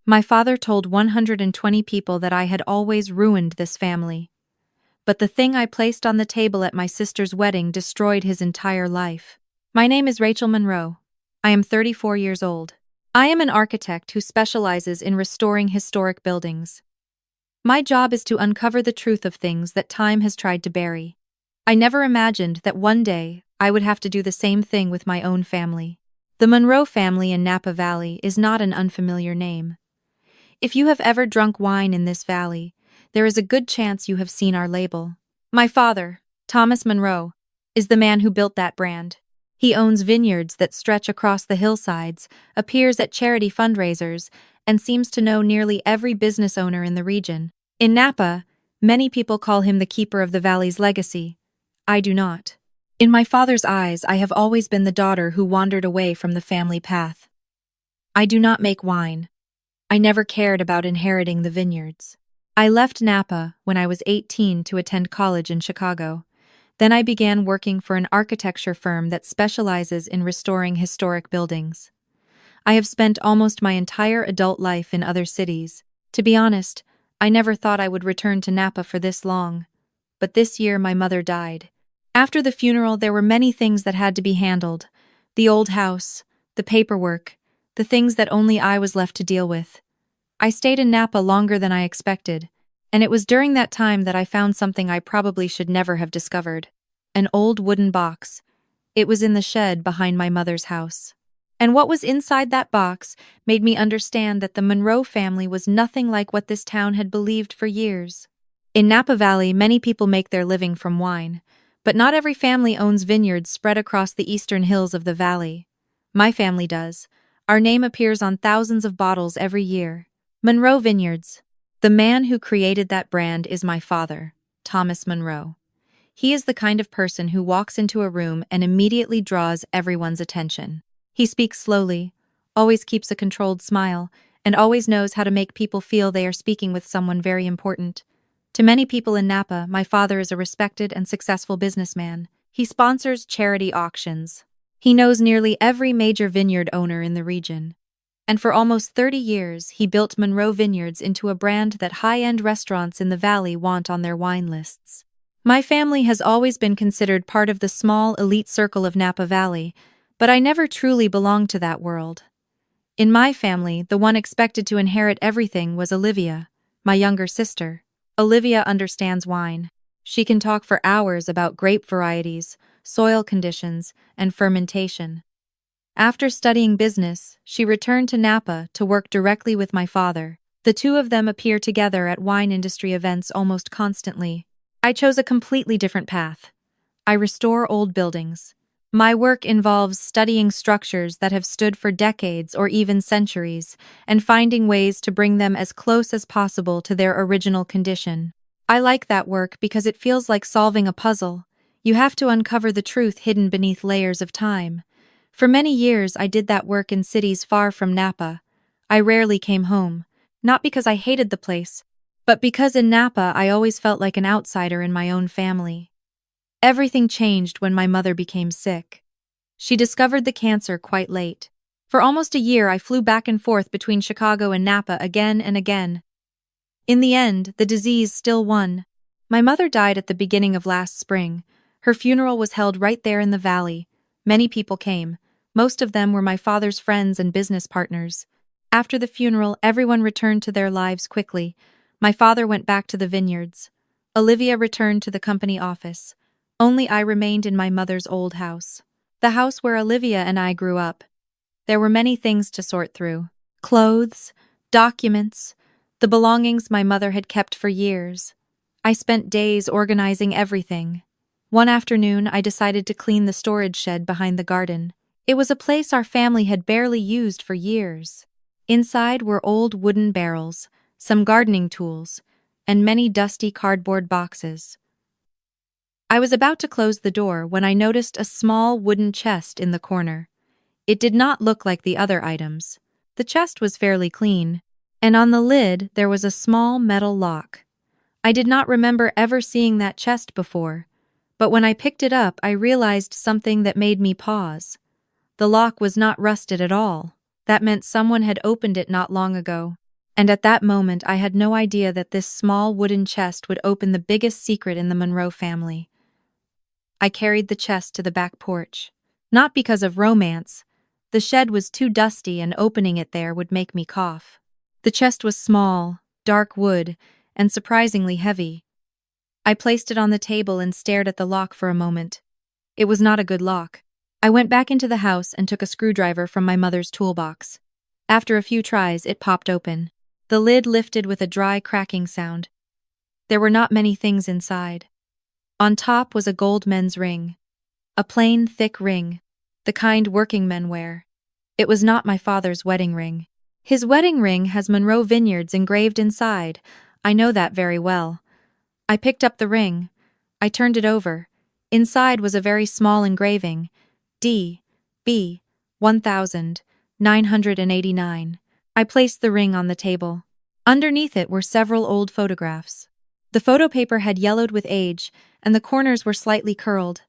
My father told 120 people that I had always ruined this family. But the thing I placed on the table at my sister's wedding destroyed his entire life. My name is Rachel Monroe. I am 34 years old. I am an architect who specializes in restoring historic buildings. My job is to uncover the truth of things that time has tried to bury. I never imagined that one day I would have to do the same thing with my own family. The Monroe family in Napa Valley is not an unfamiliar name. If you have ever drunk wine in this valley, there is a good chance you have seen our label. My father, Thomas Monroe, is the man who built that brand. He owns vineyards that stretch across the hillsides, appears at charity fundraisers, and seems to know nearly every business owner in the region. In Napa, many people call him the keeper of the valley's legacy. I do not. In my father's eyes, I have always been the daughter who wandered away from the family path. I do not make wine. I never cared about inheriting the vineyards. I left Napa when I was 18 to attend college in Chicago. Then I began working for an architecture firm that specializes in restoring historic buildings. I have spent almost my entire adult life in other cities. To be honest, I never thought I would return to Napa for this long. But this year my mother died. After the funeral, there were many things that had to be handled. The old house, the paperwork, the things that only I was left to deal with. I stayed in Napa longer than I expected, and it was during that time that I found something I probably should never have discovered. An old wooden box. It was in the shed behind my mother's house. And what was inside that box made me understand that the Monroe family was nothing like what this town had believed for years. In Napa Valley, many people make their living from wine, but not every family owns vineyards spread across the eastern hills of the valley. My family does. Our name appears on thousands of bottles every year. Monroe Vineyards. The man who created that brand is my father, Thomas Monroe. He is the kind of person who walks into a room and immediately draws everyone's attention. He speaks slowly, always keeps a controlled smile, and always knows how to make people feel they are speaking with someone very important. To many people in Napa, my father is a respected and successful businessman. He sponsors charity auctions. He knows nearly every major vineyard owner in the region. And for almost 30 years, he built Monroe Vineyards into a brand that high-end restaurants in the valley want on their wine lists. My family has always been considered part of the small, elite circle of Napa Valley, but I never truly belonged to that world. In my family, the one expected to inherit everything was Olivia, my younger sister. Olivia understands wine. She can talk for hours about grape varieties, soil conditions, and fermentation. After studying business, she returned to Napa to work directly with my father. The two of them appear together at wine industry events almost constantly. I chose a completely different path. I restore old buildings. My work involves studying structures that have stood for decades or even centuries, and finding ways to bring them as close as possible to their original condition. I like that work because it feels like solving a puzzle. You have to uncover the truth hidden beneath layers of time. For many years, I did that work in cities far from Napa. I rarely came home, not because I hated the place, but because in Napa I always felt like an outsider in my own family. Everything changed when my mother became sick. She discovered the cancer quite late. For almost a year, I flew back and forth between Chicago and Napa again and again. In the end, the disease still won. My mother died at the beginning of last spring. Her funeral was held right there in the valley. Many people came. Most of them were my father's friends and business partners. After the funeral, everyone returned to their lives quickly. My father went back to the vineyards. Olivia returned to the company office. Only I remained in my mother's old house. The house where Olivia and I grew up. There were many things to sort through. Clothes, documents, the belongings my mother had kept for years. I spent days organizing everything. One afternoon, I decided to clean the storage shed behind the garden. It was a place our family had barely used for years. Inside were old wooden barrels, some gardening tools, and many dusty cardboard boxes. I was about to close the door when I noticed a small wooden chest in the corner. It did not look like the other items. The chest was fairly clean, and on the lid there was a small metal lock. I did not remember ever seeing that chest before, but when I picked it up I realized something that made me pause. The lock was not rusted at all. That meant someone had opened it not long ago. And at that moment I had no idea that this small wooden chest would open the biggest secret in the Monroe family. I carried the chest to the back porch. Not because of romance. The shed was too dusty and opening it there would make me cough. The chest was small, dark wood, and surprisingly heavy. I placed it on the table and stared at the lock for a moment. It was not a good lock. I went back into the house and took a screwdriver from my mother's toolbox. After a few tries, it popped open. The lid lifted with a dry cracking sound. There were not many things inside. On top was a gold men's ring. A plain, thick ring, the kind working men wear. It was not my father's wedding ring. His wedding ring has Monroe Vineyards engraved inside. I know that very well. I picked up the ring. I turned it over. Inside was a very small engraving. D. B. 1989. I placed the ring on the table. Underneath it were several old photographs. The photo paper had yellowed with age, and the corners were slightly curled.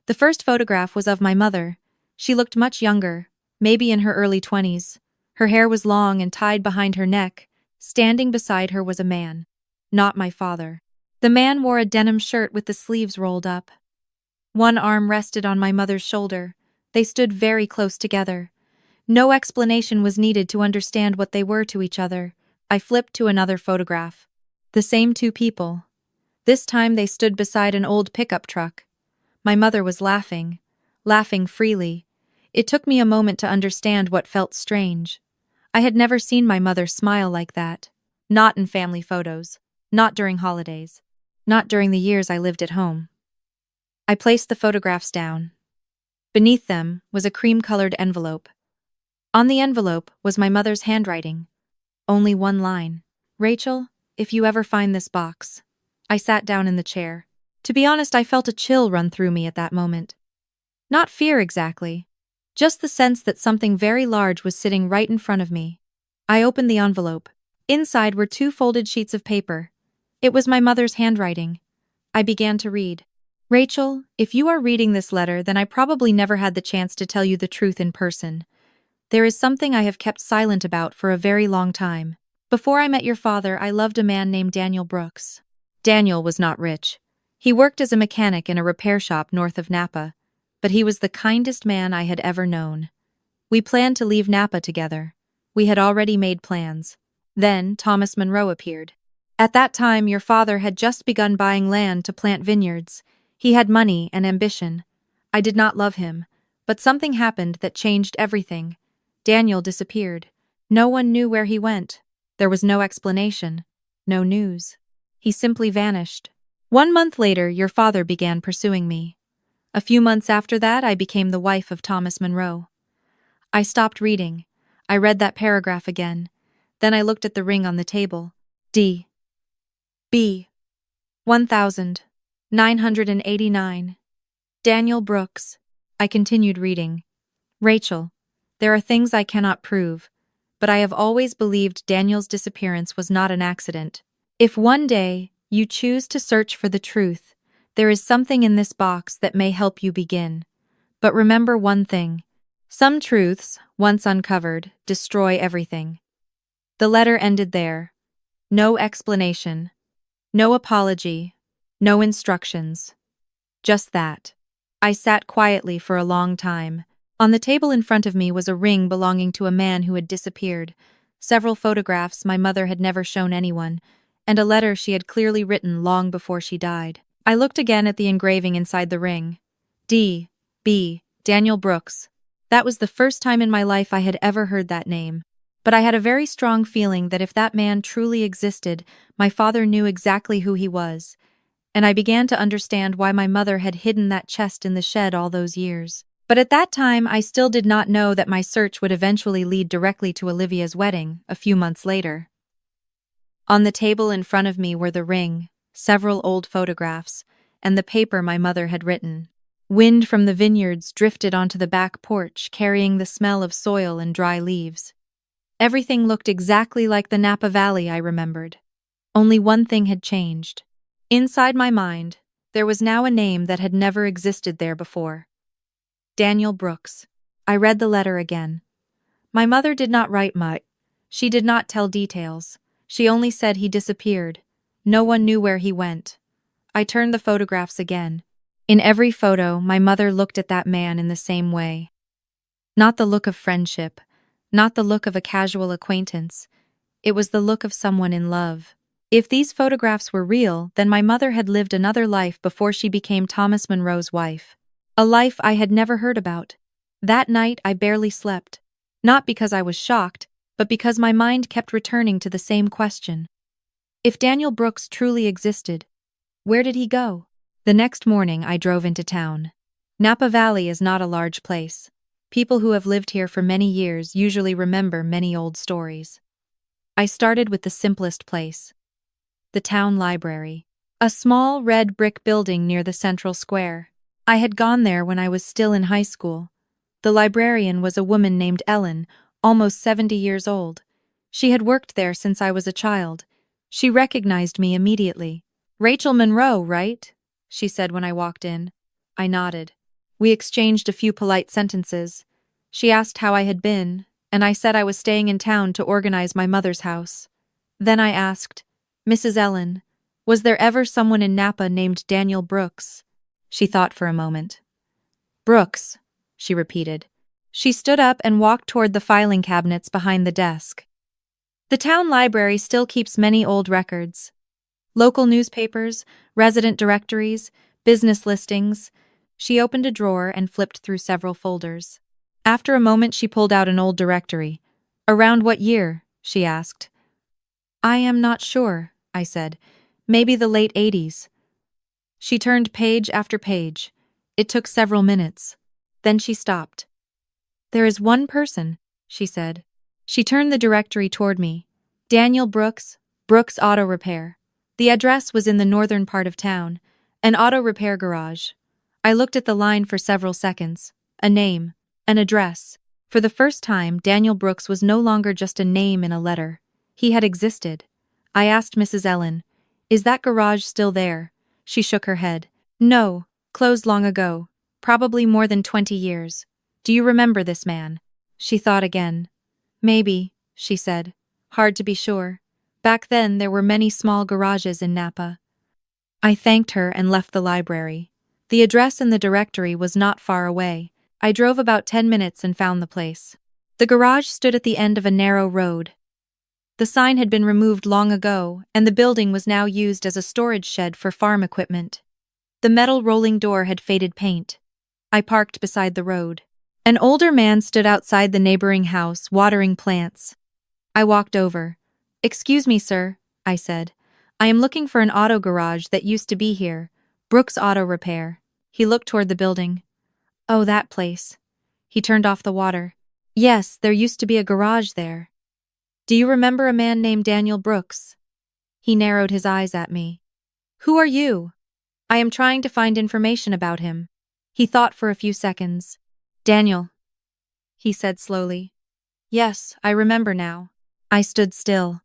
The first photograph was of my mother. She looked much younger, maybe in her early 20s. Her hair was long and tied behind her neck. Standing beside her was a man. Not my father. The man wore a denim shirt with the sleeves rolled up. One arm rested on my mother's shoulder. They stood very close together. No explanation was needed to understand what they were to each other. I flipped to another photograph. The same two people. This time they stood beside an old pickup truck. My mother was laughing freely. It took me a moment to understand what felt strange. I had never seen my mother smile like that. Not in family photos. Not during holidays. Not during the years I lived at home. I placed the photographs down. Beneath them was a cream-colored envelope. On the envelope was my mother's handwriting. Only one line. "Rachel, if you ever find this box." I sat down in the chair. To be honest, I felt a chill run through me at that moment. Not fear exactly. Just the sense that something very large was sitting right in front of me. I opened the envelope. Inside were 2 folded sheets of paper. It was my mother's handwriting. I began to read. "Rachel, if you are reading this letter, then I probably never had the chance to tell you the truth in person. There is something I have kept silent about for a very long time. Before I met your father, I loved a man named Daniel Brooks. Daniel was not rich. He worked as a mechanic in a repair shop north of Napa, but he was the kindest man I had ever known. We planned to leave Napa together. We had already made plans. Then Thomas Monroe appeared. At that time, your father had just begun buying land to plant vineyards. He had money and ambition. I did not love him, but something happened that changed everything. Daniel disappeared. No one knew where he went. There was no explanation, no news. He simply vanished. 1 month later, your father began pursuing me. A few months after that, I became the wife of Thomas Monroe. I stopped reading. I read that paragraph again. Then I looked at the ring on the table. D. B. 1989. Daniel Brooks. I continued reading. "Rachel, there are things I cannot prove, but I have always believed Daniel's disappearance was not an accident. If one day you choose to search for the truth, there is something in this box that may help you begin. But remember one thing. Some truths, once uncovered, destroy everything." The letter ended there. No explanation. No apology. No instructions. Just that. I sat quietly for a long time. On the table in front of me was a ring belonging to a man who had disappeared, several photographs my mother had never shown anyone, and a letter she had clearly written long before she died. I looked again at the engraving inside the ring. D. B. Daniel Brooks. That was the first time in my life I had ever heard that name. But I had a very strong feeling that if that man truly existed, my father knew exactly who he was. And I began to understand why my mother had hidden that chest in the shed all those years. But at that time, I still did not know that my search would eventually lead directly to Olivia's wedding, a few months later. On the table in front of me were the ring, several old photographs, and the paper my mother had written. Wind from the vineyards drifted onto the back porch, carrying the smell of soil and dry leaves. Everything looked exactly like the Napa Valley I remembered. Only one thing had changed. Inside my mind, there was now a name that had never existed there before. Daniel Brooks. I read the letter again. My mother did not write much. She did not tell details. She only said he disappeared. No one knew where he went. I turned the photographs again. In every photo, my mother looked at that man in the same way. Not the look of friendship, not the look of a casual acquaintance. It was the look of someone in love. If these photographs were real, then my mother had lived another life before she became Thomas Monroe's wife. A life I had never heard about. That night I barely slept. Not because I was shocked, but because my mind kept returning to the same question. If Daniel Brooks truly existed, where did he go? The next morning I drove into town. Napa Valley is not a large place. People who have lived here for many years usually remember many old stories. I started with the simplest place. The town library. A small red brick building near the central square. I had gone there when I was still in high school. The librarian was a woman named Ellen, almost 70 years old. She had worked there since I was a child. She recognized me immediately. "Rachel Monroe, right?" she said when I walked in. I nodded. We exchanged a few polite sentences. She asked how I had been, and I said I was staying in town to organize my mother's house. Then I asked, "Mrs. Ellen, was there ever someone in Napa named Daniel Brooks?" She thought for a moment. "Brooks," she repeated. She stood up and walked toward the filing cabinets behind the desk. The town library still keeps many old records. Local newspapers, resident directories, business listings. She opened a drawer and flipped through several folders. After a moment she pulled out an old directory. "Around what year?" she asked. "I am not sure," I said. "Maybe the late 80s. She turned page after page. It took several minutes. Then she stopped. "There is one person," she said. She turned the directory toward me. "Daniel Brooks, Brooks Auto Repair." The address was in the northern part of town, an auto repair garage. I looked at the line for several seconds. A name, an address. For the first time, Daniel Brooks was no longer just a name in a letter. He had existed. I asked Mrs. Ellen, "Is that garage still there?" She shook her head. "No, closed long ago. Probably more than 20 years. Do you remember this man?" She thought again. "Maybe," she said. "Hard to be sure. Back then there were many small garages in Napa." I thanked her and left the library. The address in the directory was not far away. I drove about 10 minutes and found the place. The garage stood at the end of a narrow road. The sign had been removed long ago, and the building was now used as a storage shed for farm equipment. The metal rolling door had faded paint. I parked beside the road. An older man stood outside the neighboring house, watering plants. I walked over. "Excuse me, sir," I said. "I am looking for an auto garage that used to be here. Brooks Auto Repair." He looked toward the building. "Oh, that place." He turned off the water. "Yes, there used to be a garage there." "Do you remember a man named Daniel Brooks?" He narrowed his eyes at me. "Who are you?" "I am trying to find information about him." He thought for a few seconds. "Daniel," he said slowly. "Yes, I remember now." I stood still.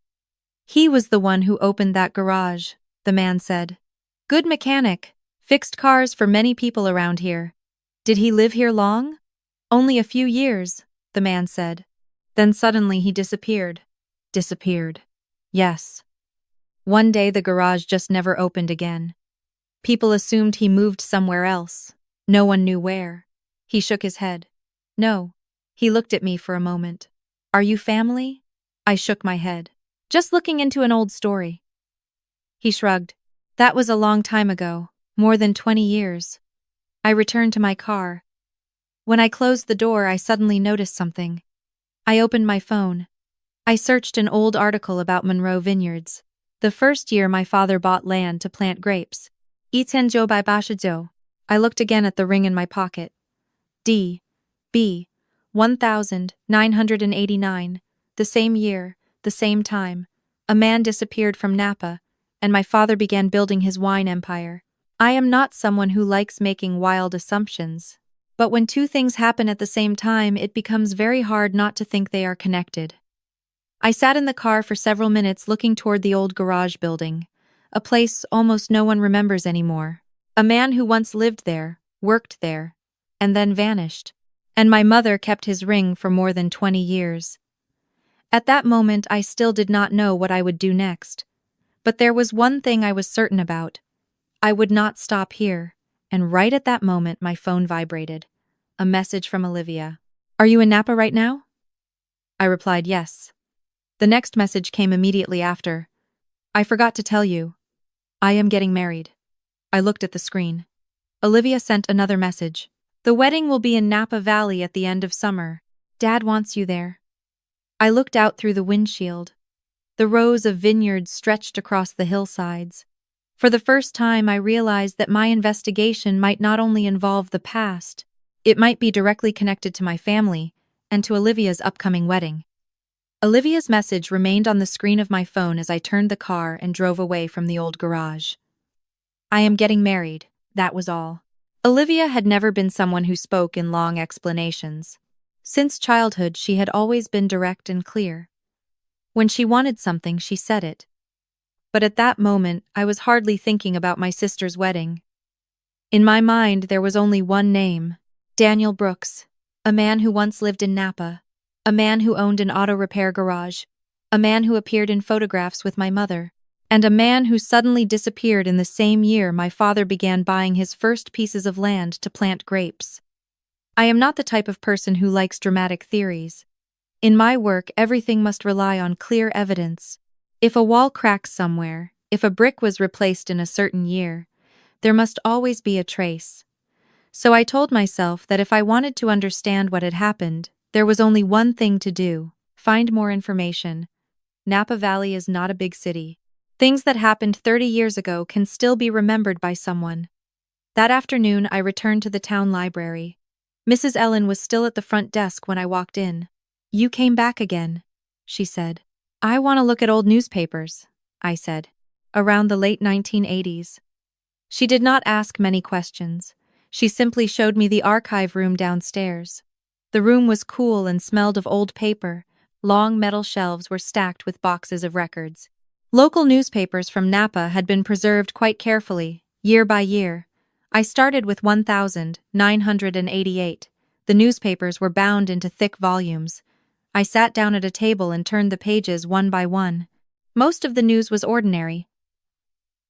"He was the one who opened that garage," the man said. "Good mechanic, fixed cars for many people around here." "Did he live here long?" "Only a few years," the man said. Then suddenly he disappeared. Disappeared. Yes. One day the garage just never opened again. People assumed he moved somewhere else. No one knew where. He shook his head. "No." He looked at me for a moment. "Are you family?" I shook my head. "Just looking into an old story." He shrugged. "That was a long time ago, more than 20 years. I returned to my car. When I closed the door, I suddenly noticed something. I opened my phone. I searched an old article about Monroe Vineyards. The first year my father bought land to plant grapes. Itenjo by Bashijo. I looked again at the ring in my pocket. D.B. 1989. The same year, the same time. A man disappeared from Napa, and my father began building his wine empire. I am not someone who likes making wild assumptions. But when two things happen at the same time, it becomes very hard not to think they are connected. I sat in the car for several minutes looking toward the old garage building, a place almost no one remembers anymore. A man who once lived there, worked there, and then vanished. And my mother kept his ring for more than 20 years. At that moment, I still did not know what I would do next. But there was one thing I was certain about. I would not stop here, and right at that moment my phone vibrated. A message from Olivia. "Are you in Napa right now?" I replied yes. The next message came immediately after. "I forgot to tell you. I am getting married." I looked at the screen. Olivia sent another message. "The wedding will be in Napa Valley at the end of summer. Dad wants you there." I looked out through the windshield. The rows of vineyards stretched across the hillsides. For the first time, I realized that my investigation might not only involve the past, it might be directly connected to my family and to Olivia's upcoming wedding. Olivia's message remained on the screen of my phone as I turned the car and drove away from the old garage. I am getting married, that was all. Olivia had never been someone who spoke in long explanations. Since childhood, she had always been direct and clear. When she wanted something, she said it. But at that moment, I was hardly thinking about my sister's wedding. In my mind, there was only one name: Daniel Brooks, a man who once lived in Napa, a man who owned an auto repair garage, a man who appeared in photographs with my mother, and a man who suddenly disappeared in the same year my father began buying his first pieces of land to plant grapes. I am not the type of person who likes dramatic theories. In my work, everything must rely on clear evidence. If a wall cracks somewhere, if a brick was replaced in a certain year, there must always be a trace. So I told myself that if I wanted to understand what had happened, there was only one thing to do: find more information. Napa Valley is not a big city. Things that happened 30 years ago can still be remembered by someone. That afternoon, I returned to the town library. Mrs. Ellen was still at the front desk when I walked in. "You came back again," she said. "I want to look at old newspapers," I said. "Around the late 1980s. She did not ask many questions. She simply showed me the archive room downstairs. The room was cool and smelled of old paper. Long metal shelves were stacked with boxes of records. Local newspapers from Napa had been preserved quite carefully, year by year. I started with 1988. The newspapers were bound into thick volumes. I sat down at a table and turned the pages one by one. Most of the news was ordinary.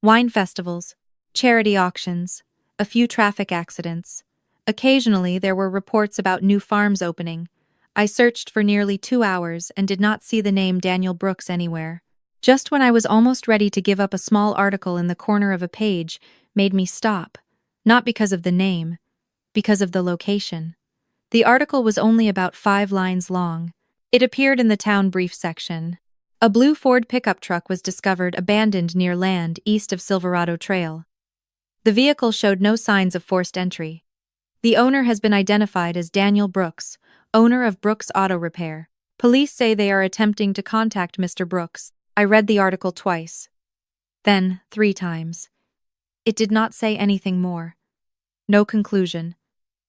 Wine festivals, charity auctions, a few traffic accidents. Occasionally there were reports about new farms opening. I searched for nearly 2 hours and did not see the name Daniel Brooks anywhere. Just when I was almost ready to give up, a small article in the corner of a page made me stop. Not because of the name, because of the location. The article was only about 5 lines long. It appeared in the town brief section. A blue Ford pickup truck was discovered abandoned near land east of Silverado Trail. The vehicle showed no signs of forced entry. The owner has been identified as Daniel Brooks, owner of Brooks Auto Repair. Police say they are attempting to contact Mr. Brooks. I read the article twice. Then 3 times. It did not say anything more. No conclusion.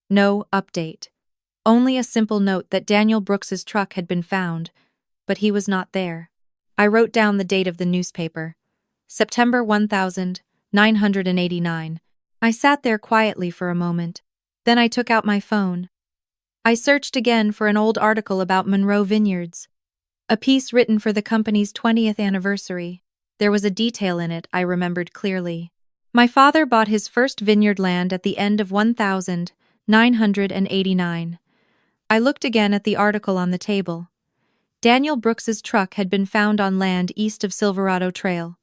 No update. Only a simple note that Daniel Brooks's truck had been found, but he was not there. I wrote down the date of the newspaper. September 1989. I sat there quietly for a moment. Then I took out my phone. I searched again for an old article about Monroe Vineyards. A piece written for the company's 20th anniversary. There was a detail in it I remembered clearly. My father bought his first vineyard land at the end of 1989. I looked again at the article on the table. Daniel Brooks's truck had been found on land east of Silverado Trail.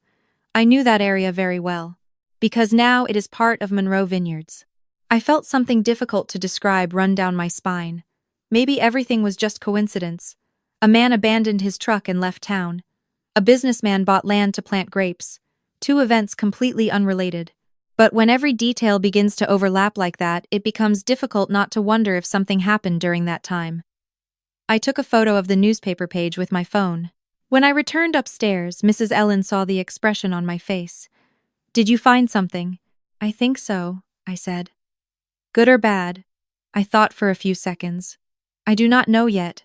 I knew that area very well, because now it is part of Monroe Vineyards. I felt something difficult to describe run down my spine. Maybe everything was just coincidence. A man abandoned his truck and left town. A businessman bought land to plant grapes. 2 events completely unrelated. But when every detail begins to overlap like that, it becomes difficult not to wonder if something happened during that time. I took a photo of the newspaper page with my phone. When I returned upstairs, Mrs. Ellen saw the expression on my face. "Did you find something?" "I think so," I said. "Good or bad?" I thought for a few seconds. "I do not know yet."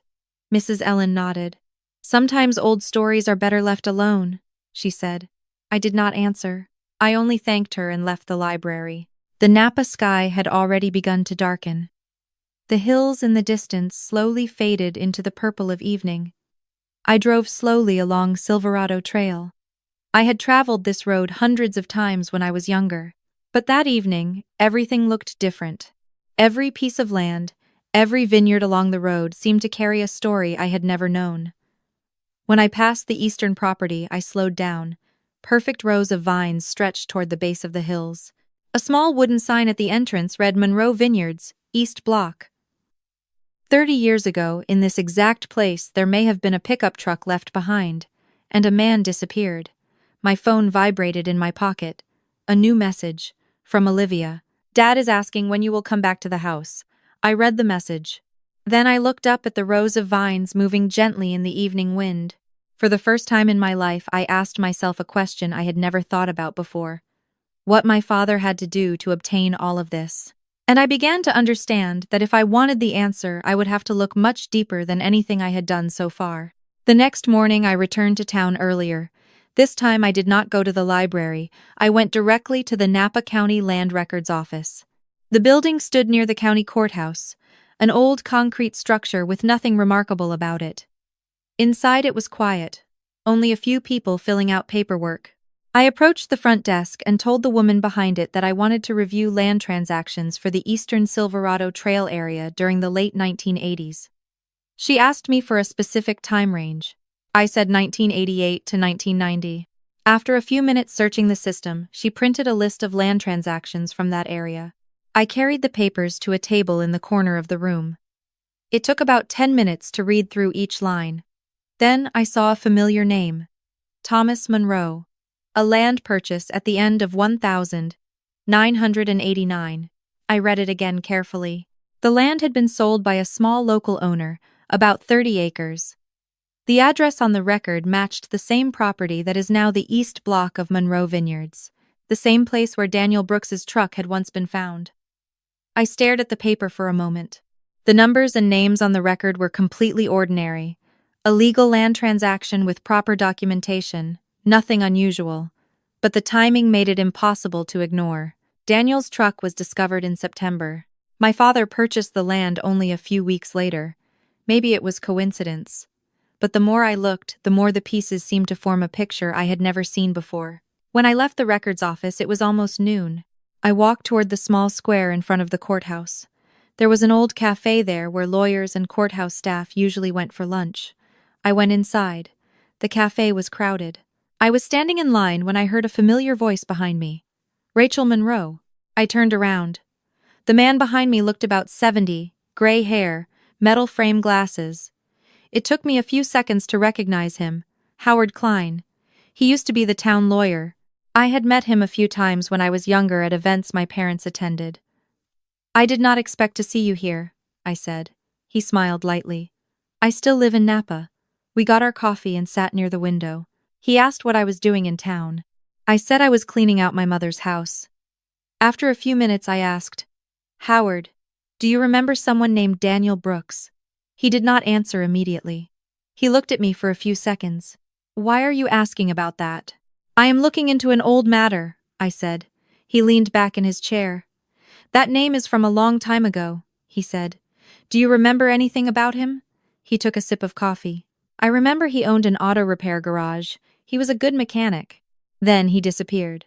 Mrs. Ellen nodded. "Sometimes old stories are better left alone," she said. I did not answer. I only thanked her and left the library. The Napa sky had already begun to darken. The hills in the distance slowly faded into the purple of evening. I drove slowly along Silverado Trail. I had traveled this road hundreds of times when I was younger. But that evening, everything looked different. Every piece of land, every vineyard along the road seemed to carry a story I had never known. When I passed the eastern property, I slowed down. Perfect rows of vines stretched toward the base of the hills. A small wooden sign at the entrance read Monroe Vineyards, East Block. 30 years ago, in this exact place, there may have been a pickup truck left behind, and a man disappeared. My phone vibrated in my pocket. A new message. From Olivia. Dad is asking when you will come back to the house. I read the message. Then I looked up at the rows of vines moving gently in the evening wind. For the first time in my life, I asked myself a question I had never thought about before. What my father had to do to obtain all of this. And I began to understand that if I wanted the answer, I would have to look much deeper than anything I had done so far. The next morning, I returned to town earlier. This time I did not go to the library. I went directly to the Napa County Land Records office. The building stood near the county courthouse, an old concrete structure with nothing remarkable about it. Inside it was quiet, only a few people filling out paperwork. I approached the front desk and told the woman behind it that I wanted to review land transactions for the eastern Silverado Trail area during the late 1980s. She asked me for a specific time range. I said 1988 to 1990. After a few minutes searching the system, she printed a list of land transactions from that area. I carried the papers to a table in the corner of the room. It took about 10 minutes to read through each line. Then I saw a familiar name. Thomas Monroe. A land purchase at the end of 1989. I read it again carefully. The land had been sold by a small local owner, about 30 acres. The address on the record matched the same property that is now the East Block of Monroe Vineyards, the same place where Daniel Brooks's truck had once been found. I stared at the paper for a moment. The numbers and names on the record were completely ordinary. A legal land transaction with proper documentation, nothing unusual. But the timing made it impossible to ignore. Daniel's truck was discovered in September. My father purchased the land only a few weeks later. Maybe it was coincidence. But the more I looked, the more the pieces seemed to form a picture I had never seen before. When I left the records office, it was almost noon. I walked toward the small square in front of the courthouse. There was an old cafe there where lawyers and courthouse staff usually went for lunch. I went inside. The cafe was crowded. I was standing in line when I heard a familiar voice behind me. Rachel Monroe. I turned around. The man behind me looked about 70, gray hair, metal frame glasses. It took me a few seconds to recognize him. Howard Klein. He used to be the town lawyer. I had met him a few times when I was younger at events my parents attended. I did not expect to see you here, I said. He smiled lightly. I still live in Napa. We got our coffee and sat near the window. He asked what I was doing in town. I said I was cleaning out my mother's house. After a few minutes I asked, Howard, do you remember someone named Daniel Brooks? He did not answer immediately. He looked at me for a few seconds. Why are you asking about that? I am looking into an old matter, I said. He leaned back in his chair. That name is from a long time ago, he said. Do you remember anything about him? He took a sip of coffee. I remember he owned an auto repair garage. He was a good mechanic. Then he disappeared.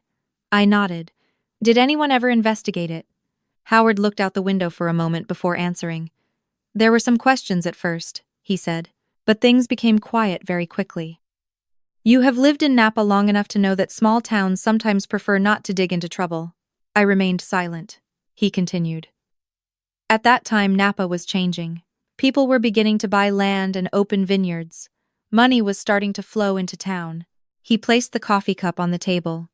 I nodded. Did anyone ever investigate it? Howard looked out the window for a moment before answering. There were some questions at first, he said, but things became quiet very quickly. You have lived in Napa long enough to know that small towns sometimes prefer not to dig into trouble. I remained silent. He continued. At that time, Napa was changing. People were beginning to buy land and open vineyards. Money was starting to flow into town. He placed the coffee cup on the table.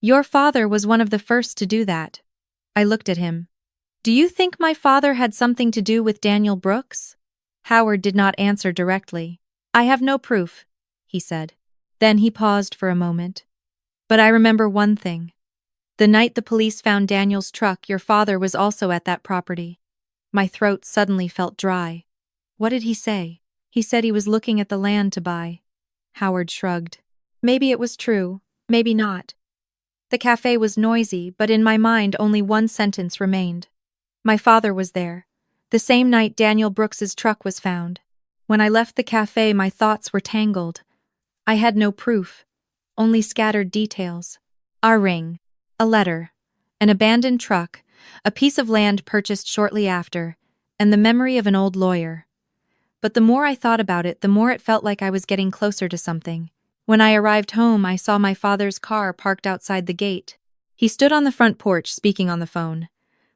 Your father was one of the first to do that. I looked at him. Do you think my father had something to do with Daniel Brooks? Howard did not answer directly. I have no proof, he said. Then he paused for a moment. But I remember one thing. The night the police found Daniel's truck, your father was also at that property. My throat suddenly felt dry. What did he say? He said he was looking at the land to buy. Howard shrugged. Maybe it was true, maybe not. The cafe was noisy, but in my mind only one sentence remained. My father was there. The same night Daniel Brooks's truck was found. When I left the cafe, my thoughts were tangled. I had no proof, only scattered details. Our ring, a letter, an abandoned truck, a piece of land purchased shortly after, and the memory of an old lawyer. But the more I thought about it, the more it felt like I was getting closer to something. When I arrived home, I saw my father's car parked outside the gate. He stood on the front porch, speaking on the phone.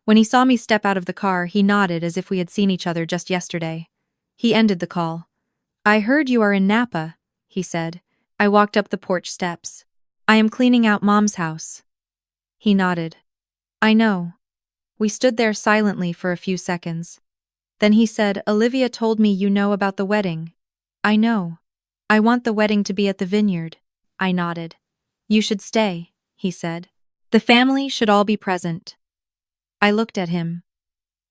When he saw me step out of the car, he nodded as if we had seen each other just yesterday. He ended the call. "I heard you are in Napa," he said. I walked up the porch steps. "I am cleaning out Mom's house." He nodded. "I know." We stood there silently for a few seconds. Then he said, "Olivia told me you know about the wedding." "I know. I want the wedding to be at the vineyard." I nodded. "You should stay," he said. "The family should all be present." I looked at him.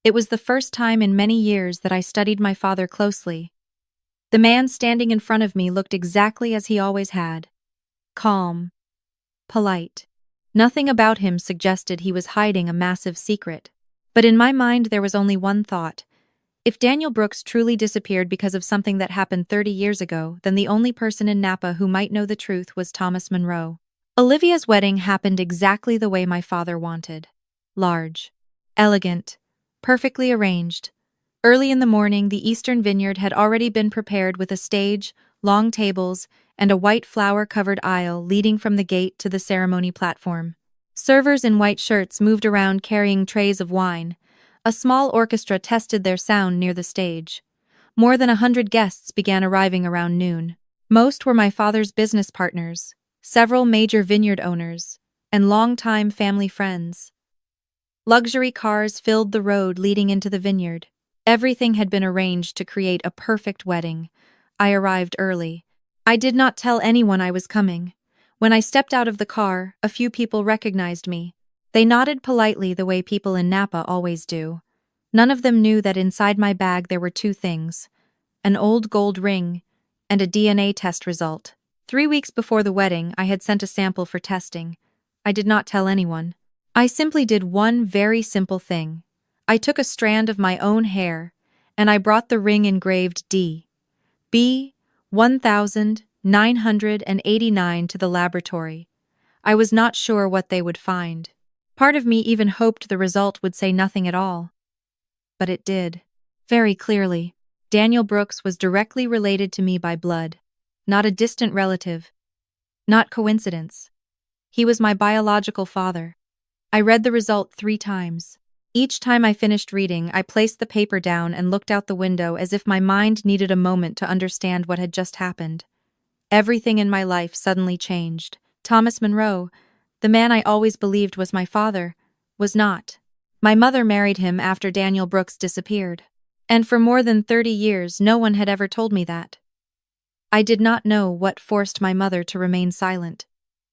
It was the first time in many years that I studied my father closely. The man standing in front of me looked exactly as he always had. Calm. Polite. Nothing about him suggested he was hiding a massive secret. But in my mind there was only one thought. If Daniel Brooks truly disappeared because of something that happened 30 years ago, then the only person in Napa who might know the truth was Thomas Monroe. Olivia's wedding happened exactly the way my father wanted. Large. Elegant. Perfectly arranged. Early in the morning, the Eastern Vineyard had already been prepared with a stage, long tables, and a white flower-covered aisle leading from the gate to the ceremony platform. Servers in white shirts moved around carrying trays of wine. A small orchestra tested their sound near the stage. More than 100 guests began arriving around noon. Most were my father's business partners, several major vineyard owners, and longtime family friends. Luxury cars filled the road leading into the vineyard. Everything had been arranged to create a perfect wedding. I arrived early. I did not tell anyone I was coming. When I stepped out of the car, a few people recognized me. They nodded politely the way people in Napa always do. None of them knew that inside my bag there were two things: an old gold ring and a DNA test result. 3 weeks before the wedding, I had sent a sample for testing. I did not tell anyone. I simply did one very simple thing. I took a strand of my own hair, and I brought the ring engraved B 1989 to the laboratory. I was not sure what they would find. Part of me even hoped the result would say nothing at all. But it did. Very clearly. Daniel Brooks was directly related to me by blood. Not a distant relative. Not coincidence. He was my biological father. I read the result 3 times. Each time I finished reading, I placed the paper down and looked out the window as if my mind needed a moment to understand what had just happened. Everything in my life suddenly changed. Thomas Monroe, the man I always believed was my father, was not. My mother married him after Daniel Brooks disappeared. And for more than 30 years, no one had ever told me that. I did not know what forced my mother to remain silent.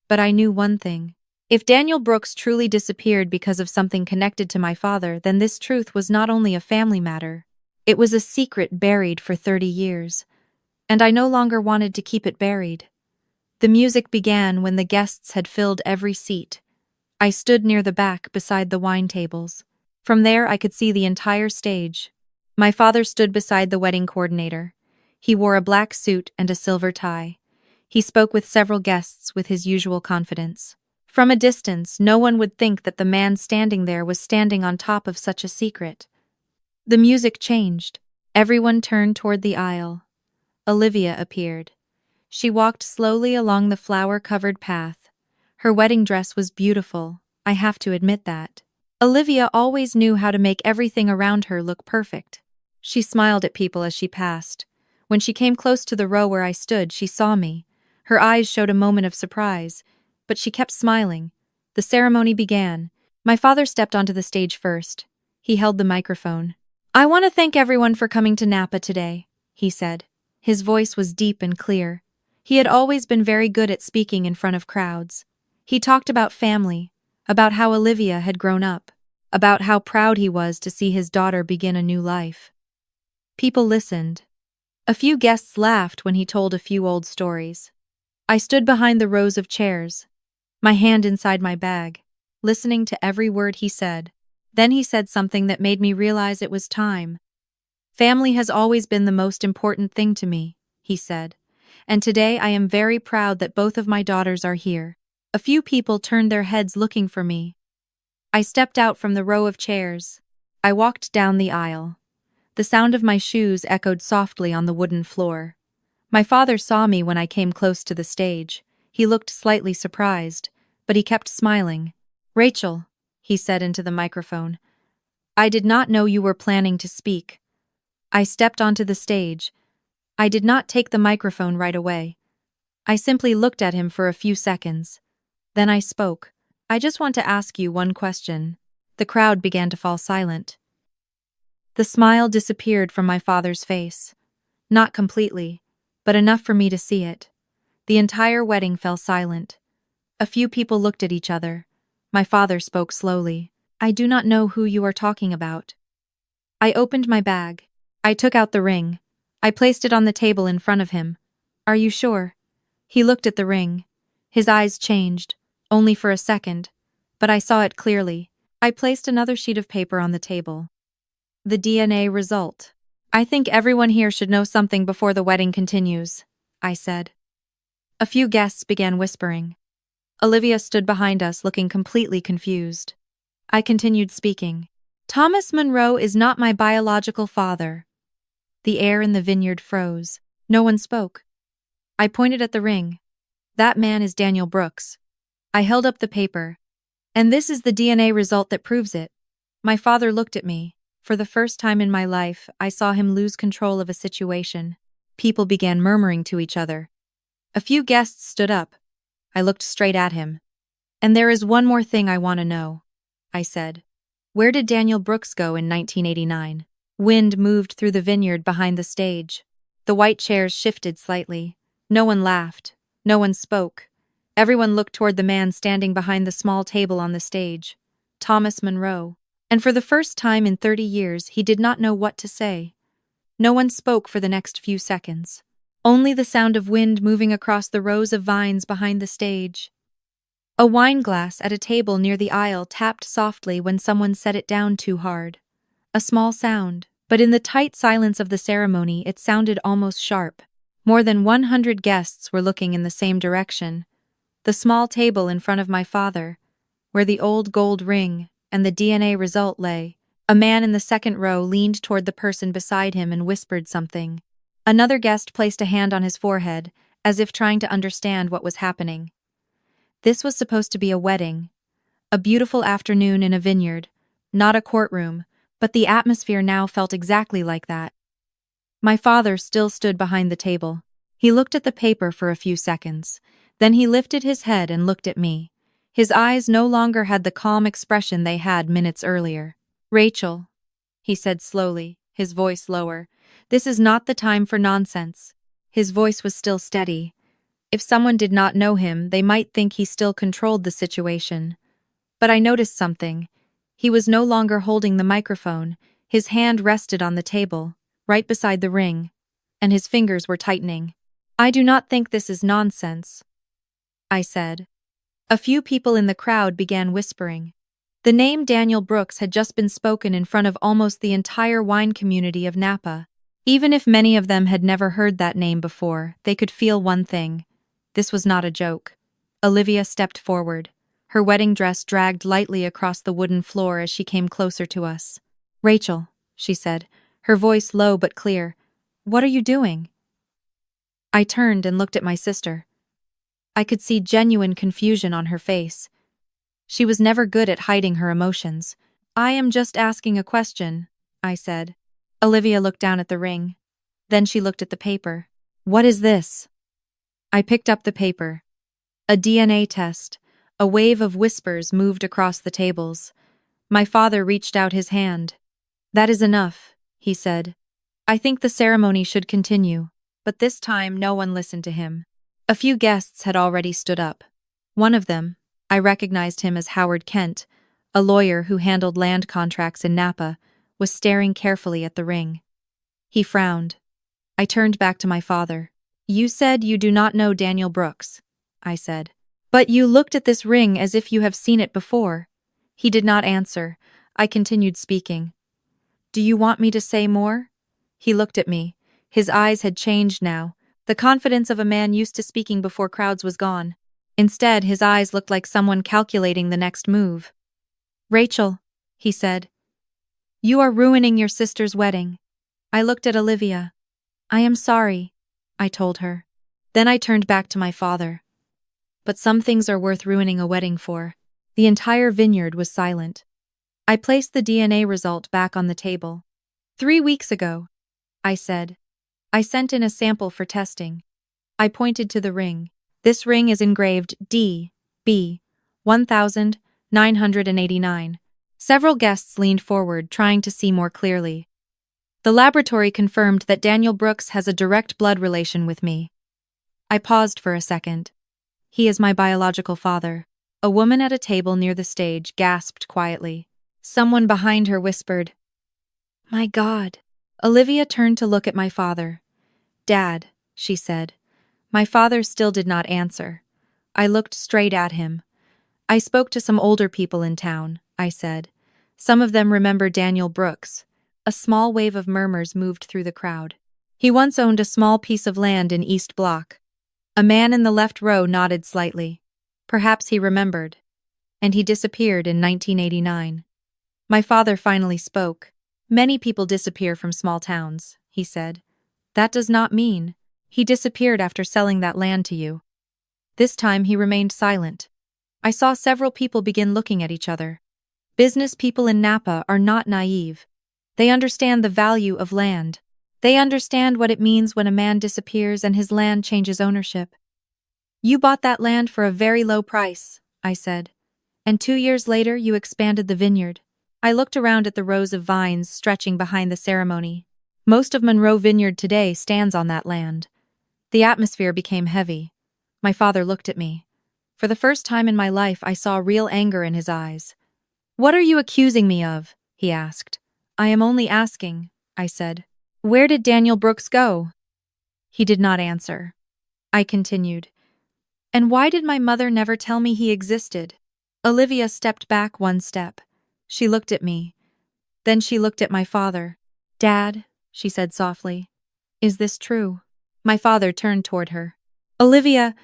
But I knew one thing. If Daniel Brooks truly disappeared because of something connected to my father, then this truth was not only a family matter. It was a secret buried for 30 years. And I no longer wanted to keep it buried. The music began when the guests had filled every seat. I stood near the back beside the wine tables. From there I could see the entire stage. My father stood beside the wedding coordinator. He wore a black suit and a silver tie. He spoke with several guests with his usual confidence. From a distance, no one would think that the man standing there was standing on top of such a secret. The music changed. Everyone turned toward the aisle. Olivia appeared. She walked slowly along the flower-covered path. Her wedding dress was beautiful, I have to admit that. Olivia always knew how to make everything around her look perfect. She smiled at people as she passed. When she came close to the row where I stood, she saw me. Her eyes showed a moment of surprise, but she kept smiling. The ceremony began. My father stepped onto the stage first. He held the microphone. "I want to thank everyone for coming to Napa today," he said. His voice was deep and clear. He had always been very good at speaking in front of crowds. He talked about family, about how Olivia had grown up, about how proud he was to see his daughter begin a new life. People listened. A few guests laughed when he told a few old stories. I stood behind the rows of chairs, my hand inside my bag, listening to every word he said. Then he said something that made me realize it was time. Family has always been the most important thing to me, he said. And today I am very proud that both of my daughters are here. A few people turned their heads looking for me. I stepped out from the row of chairs. I walked down the aisle. The sound of my shoes echoed softly on the wooden floor. My father saw me when I came close to the stage. He looked slightly surprised, but he kept smiling. "Rachel," he said into the microphone, "I did not know you were planning to speak." I stepped onto the stage. I did not take the microphone right away. I simply looked at him for a few seconds. Then I spoke. "I just want to ask you one question." The crowd began to fall silent. The smile disappeared from my father's face. Not completely, but enough for me to see it. The entire wedding fell silent. A few people looked at each other. My father spoke slowly. "I do not know who you are talking about." I opened my bag. I took out the ring. I placed it on the table in front of him. "Are you sure?" He looked at the ring. His eyes changed, only for a second, but I saw it clearly. I placed another sheet of paper on the table. The DNA result. "I think everyone here should know something before the wedding continues," I said. A few guests began whispering. Olivia stood behind us looking completely confused. I continued speaking. "Thomas Monroe is not my biological father." The air in the vineyard froze. No one spoke. I pointed at the ring. "That man is Daniel Brooks." I held up the paper. "And this is the DNA result that proves it." My father looked at me. For the first time in my life, I saw him lose control of a situation. People began murmuring to each other. A few guests stood up. I looked straight at him. "And there is one more thing I want to know," I said. "Where did Daniel Brooks go in 1989? Wind moved through the vineyard behind the stage. The white chairs shifted slightly. No one laughed. No one spoke. Everyone looked toward the man standing behind the small table on the stage. Thomas Monroe. And for the first time in 30 years, he did not know what to say. No one spoke for the next few seconds. Only the sound of wind moving across the rows of vines behind the stage. A wine glass at a table near the aisle tapped softly when someone set it down too hard. A small sound, but in the tight silence of the ceremony it sounded almost sharp. More than 100 guests were looking in the same direction. The small table in front of my father, where the old gold ring and the DNA result lay. A man in the second row leaned toward the person beside him and whispered something. Another guest placed a hand on his forehead, as if trying to understand what was happening. This was supposed to be a wedding. A beautiful afternoon in a vineyard. Not a courtroom, but the atmosphere now felt exactly like that. My father still stood behind the table. He looked at the paper for a few seconds. Then he lifted his head and looked at me. His eyes no longer had the calm expression they had minutes earlier. "Rachel," he said slowly, his voice lower, "this is not the time for nonsense." His voice was still steady. If someone did not know him, they might think he still controlled the situation. But I noticed something. He was no longer holding the microphone. His hand rested on the table, right beside the ring, and his fingers were tightening. "I do not think this is nonsense," I said. A few people in the crowd began whispering. The name Daniel Brooks had just been spoken in front of almost the entire wine community of Napa. Even if many of them had never heard that name before, they could feel one thing. This was not a joke. Olivia stepped forward. Her wedding dress dragged lightly across the wooden floor as she came closer to us. "Rachel," she said, her voice low but clear, "what are you doing?" I turned and looked at my sister. I could see genuine confusion on her face. She was never good at hiding her emotions. "I am just asking a question," I said. Olivia looked down at the ring. Then she looked at the paper. "What is this?" I picked up the paper. A DNA test. A wave of whispers moved across the tables. My father reached out his hand. "That is enough," he said. "I think the ceremony should continue." But this time no one listened to him. A few guests had already stood up. One of them, I recognized him as Howard Kent, a lawyer who handled land contracts in Napa, was staring carefully at the ring. He frowned. I turned back to my father. "You said you do not know Daniel Brooks," I said. "But you looked at this ring as if you have seen it before." He did not answer. I continued speaking. "Do you want me to say more?" He looked at me. His eyes had changed now. The confidence of a man used to speaking before crowds was gone. Instead, his eyes looked like someone calculating the next move. "Rachel," he said, "you are ruining your sister's wedding." I looked at Olivia. "I am sorry," I told her. Then I turned back to my father. "But some things are worth ruining a wedding for." The entire vineyard was silent. I placed the DNA result back on the table. "3 weeks ago," I said. "I sent in a sample for testing." I pointed to the ring. "This ring is engraved D.B. 1989. Several guests leaned forward, trying to see more clearly. The laboratory confirmed that Daniel Brooks has a direct blood relation with me. I paused for a second. "He is my biological father." A woman at a table near the stage gasped quietly. Someone behind her whispered, "My God." Olivia turned to look at my father. "Dad," she said. My father still did not answer. I looked straight at him. "I spoke to some older people in town," I said. "Some of them remember Daniel Brooks." A small wave of murmurs moved through the crowd. "He once owned a small piece of land in East Block." A man in the left row nodded slightly. Perhaps he remembered. "And he disappeared in 1989. My father finally spoke. "Many people disappear from small towns," he said. "That does not mean he disappeared after selling that land to you." This time he remained silent. I saw several people begin looking at each other. Business people in Napa are not naive. They understand the value of land. They understand what it means when a man disappears and his land changes ownership. "You bought that land for a very low price," I said. "And 2 years later you expanded the vineyard." I looked around at the rows of vines stretching behind the ceremony. Most of Monroe Vineyard today stands on that land. The atmosphere became heavy. My father looked at me. For the first time in my life, I saw real anger in his eyes. "What are you accusing me of?" he asked. "I am only asking," I said. "Where did Daniel Brooks go?" He did not answer. I continued. "And why did my mother never tell me he existed?" Olivia stepped back one step. She looked at me. Then she looked at my father. "Dad," she said softly, "is this true?" My father turned toward her. "Olivia,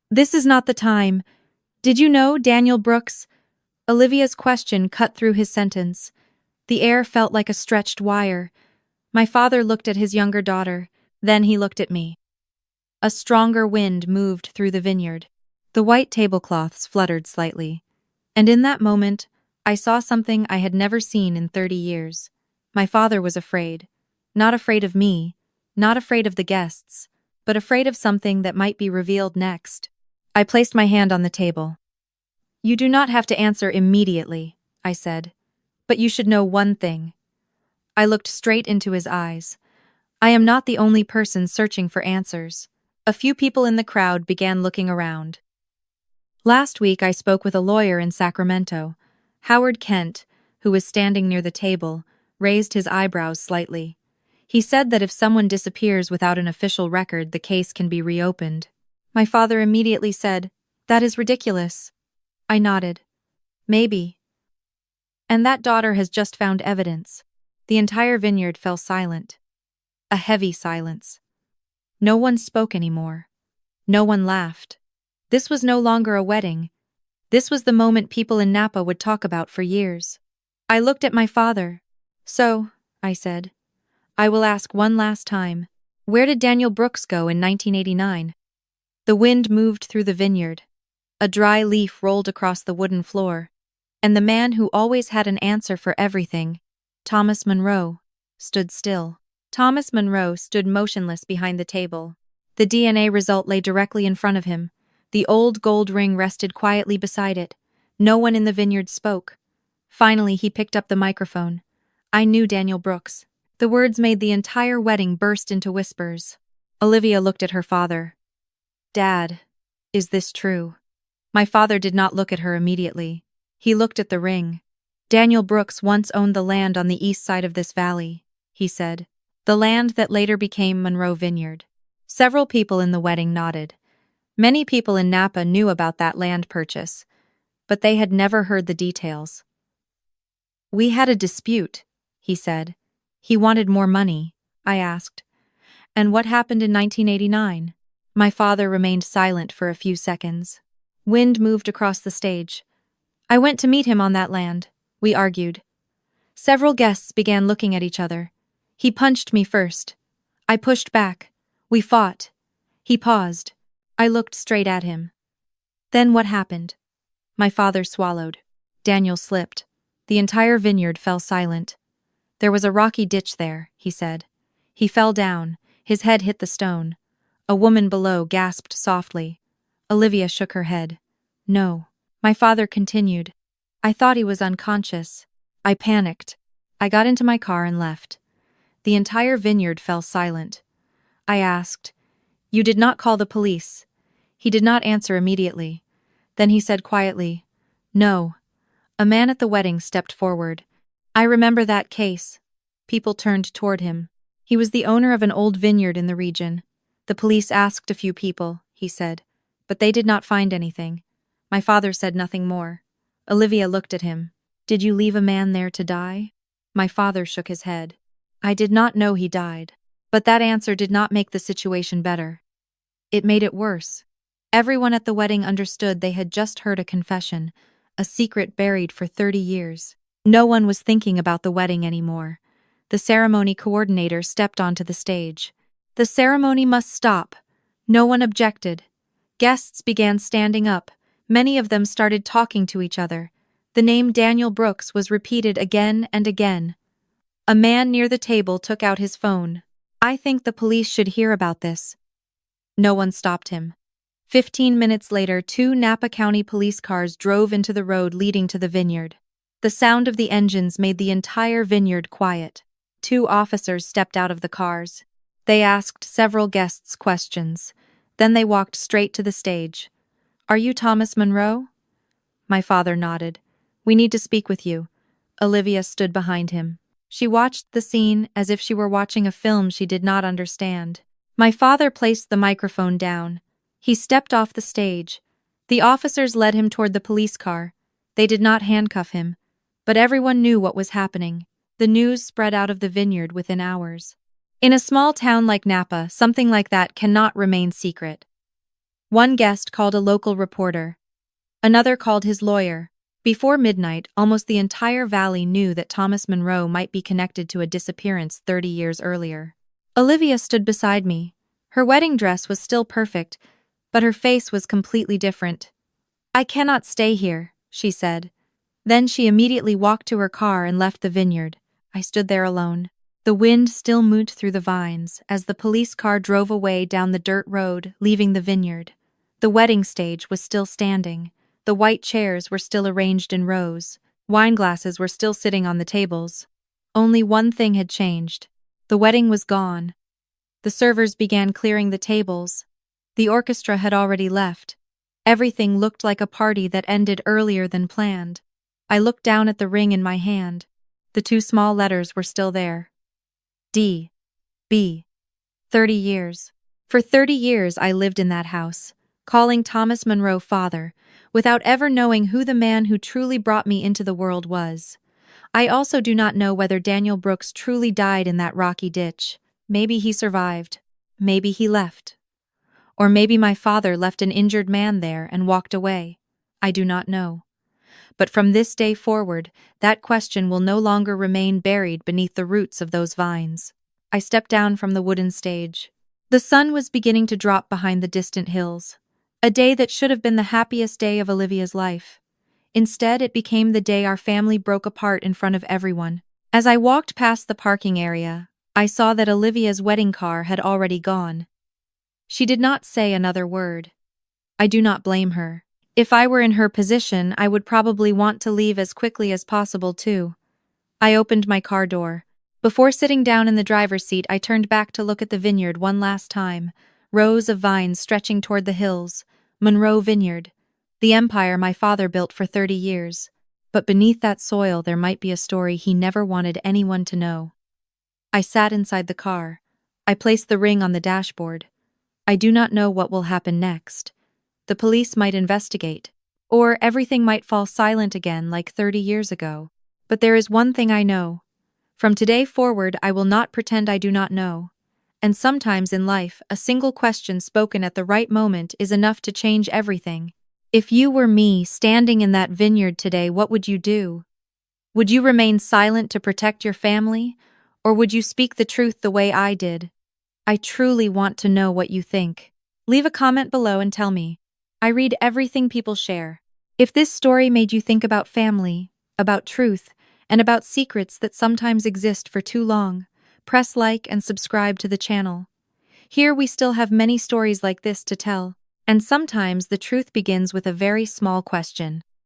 this is not the time. Did you know Daniel Brooks?" Olivia's question cut through his sentence. The air felt like a stretched wire. My father looked at his younger daughter. Then he looked at me. A stronger wind moved through the vineyard. The white tablecloths fluttered slightly. And in that moment, I saw something I had never seen in 30 years. My father was afraid. Not afraid of me, not afraid of the guests, but afraid of something that might be revealed next. I placed my hand on the table. "You do not have to answer immediately," I said. "But you should know one thing." I looked straight into his eyes. I am not the only person searching for answers. A few people in the crowd began looking around. Last week I spoke with a lawyer in Sacramento. Howard Kent, who was standing near the table, raised his eyebrows slightly. He said that if someone disappears without an official record, the case can be reopened. My father immediately said, "That is ridiculous." I nodded. "Maybe." "And that daughter has just found evidence." The entire vineyard fell silent. A heavy silence. No one spoke anymore. No one laughed. This was no longer a wedding. This was the moment people in Napa would talk about for years. I looked at my father. "So," I said, "I will ask one last time. Where did Daniel Brooks go in 1989? The wind moved through the vineyard. A dry leaf rolled across the wooden floor. And the man who always had an answer for everything, Thomas Monroe, stood still. Thomas Monroe stood motionless behind the table. The DNA result lay directly in front of him. The old gold ring rested quietly beside it. No one in the vineyard spoke. Finally, he picked up the microphone. "I knew Daniel Brooks." The words made the entire wedding burst into whispers. Olivia looked at her father. "Dad, is this true?" My father did not look at her immediately. He looked at the ring. "Daniel Brooks once owned the land on the east side of this valley," he said. "The land that later became Monroe Vineyard." Several people in the wedding nodded. Many people in Napa knew about that land purchase, but they had never heard the details. "We had a dispute," he said. "He wanted more money. I asked. And what happened in 1989? My father remained silent for a few seconds. Wind moved across the stage. I went to meet him on that land, we argued. Several guests began looking at each other. He punched me first. I pushed back. We fought. He paused. I looked straight at him. Then what happened? My father swallowed. Daniel slipped. The entire vineyard fell silent. There was a rocky ditch there, he said. He fell down. His head hit the stone. A woman below gasped softly. Olivia shook her head. No. My father continued. I thought he was unconscious. I panicked. I got into my car and left. The entire vineyard fell silent. I asked, You did not call the police? He did not answer immediately. Then he said quietly, No. A man at the wedding stepped forward. I remember that case. People turned toward him. He was the owner of an old vineyard in the region. The police asked a few people, he said, but they did not find anything. My father said nothing more. Olivia looked at him. Did you leave a man there to die? My father shook his head. I did not know he died. But that answer did not make the situation better. It made it worse. Everyone at the wedding understood they had just heard a confession, a secret buried for 30 years. No one was thinking about the wedding anymore. The ceremony coordinator stepped onto the stage. The ceremony must stop. No one objected. Guests began standing up. Many of them started talking to each other. The name Daniel Brooks was repeated again and again. A man near the table took out his phone. I think the police should hear about this. No one stopped him. 15 minutes later, 2 Napa County police cars drove into the road leading to the vineyard. The sound of the engines made the entire vineyard quiet. 2 officers stepped out of the cars. They asked several guests questions. Then they walked straight to the stage. Are you Thomas Monroe? My father nodded. We need to speak with you. Olivia stood behind him. She watched the scene as if she were watching a film she did not understand. My father placed the microphone down. He stepped off the stage. The officers led him toward the police car. They did not handcuff him, but everyone knew what was happening. The news spread out of the vineyard within hours. In a small town like Napa, something like that cannot remain secret. One guest called a local reporter. Another called his lawyer. Before midnight, almost the entire valley knew that Thomas Monroe might be connected to a disappearance 30 years earlier. Olivia stood beside me. Her wedding dress was still perfect, but her face was completely different. I cannot stay here, she said. Then she immediately walked to her car and left the vineyard. I stood there alone. The wind still moved through the vines as the police car drove away down the dirt road, leaving the vineyard. The wedding stage was still standing. The white chairs were still arranged in rows. Wine glasses were still sitting on the tables. Only one thing had changed. The wedding was gone. The servers began clearing the tables. The orchestra had already left. Everything looked like a party that ended earlier than planned. I looked down at the ring in my hand. The 2 small letters were still there. D. B. 30 years. For 30 years I lived in that house, calling Thomas Monroe father, without ever knowing who the man who truly brought me into the world was. I also do not know whether Daniel Brooks truly died in that rocky ditch. Maybe he survived. Maybe he left. Or maybe my father left an injured man there and walked away. I do not know. But from this day forward, that question will no longer remain buried beneath the roots of those vines. I stepped down from the wooden stage. The sun was beginning to drop behind the distant hills. A day that should have been the happiest day of Olivia's life. Instead, it became the day our family broke apart in front of everyone. As I walked past the parking area, I saw that Olivia's wedding car had already gone. She did not say another word. I do not blame her. If I were in her position, I would probably want to leave as quickly as possible too. I opened my car door. Before sitting down in the driver's seat, I turned back to look at the vineyard one last time. Rows of vines stretching toward the hills. Monroe Vineyard. The empire my father built for 30 years. But beneath that soil there might be a story he never wanted anyone to know. I sat inside the car. I placed the ring on the dashboard. I do not know what will happen next. The police might investigate, or everything might fall silent again like 30 years ago. But there is one thing I know. From today forward, I will not pretend I do not know. And sometimes in life, a single question spoken at the right moment is enough to change everything. If you were me standing in that vineyard today, what would you do? Would you remain silent to protect your family? Or would you speak the truth the way I did? I truly want to know what you think. Leave a comment below and tell me. I read everything people share. If this story made you think about family, about truth, and about secrets that sometimes exist for too long, press like and subscribe to the channel. Here we still have many stories like this to tell, and sometimes the truth begins with a very small question.